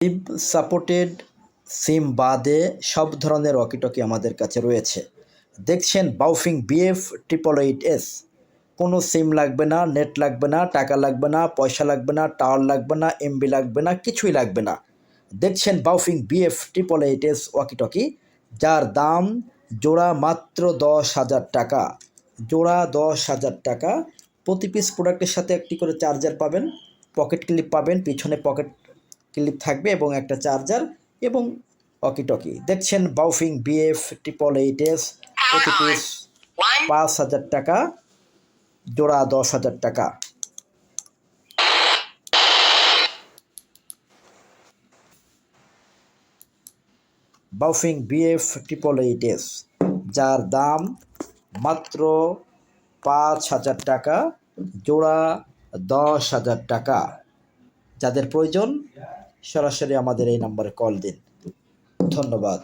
SIM supported সিম বাদে সব ধরনের ওয়াকিটকি আমাদের কাছে রয়েছে। দেখছেন বাউফিং BF888S। কোনো সিম লাগবে না, নেট লাগবে না, টাকা লাগবে না, পয়সা লাগবে না, টাওয়ার লাগবে না, MB লাগবে না, কিছুই লাগবে না। দেখছেন বাউফিং BF888S ওয়াকিটকি, যার দাম জোড়া মাত্র 10,000 টাকা। জোড়া 10,000 টাকা। প্রতি পিস প্রোডাক্টের সাথে একটি করে চার্জার পাবেন, পকেট ক্লিপ পাবেন, পিছনে পকেট ক্লিপ থাকবে এবং একটা চার্জার এবং ওয়াকিটকি। দেখছেন বাউফিং BF888S, প্রতি পিস 5,000 টাকা, জোড়া 10,000 টাকা। বাউফিং BF888S, যার দাম মাত্র 5,000 টাকা, জোড়া 10,000 টাকা। যাদের প্রয়োজন সরাসরি আমাদের এই নম্বরে কল দিন। ধন্যবাদ।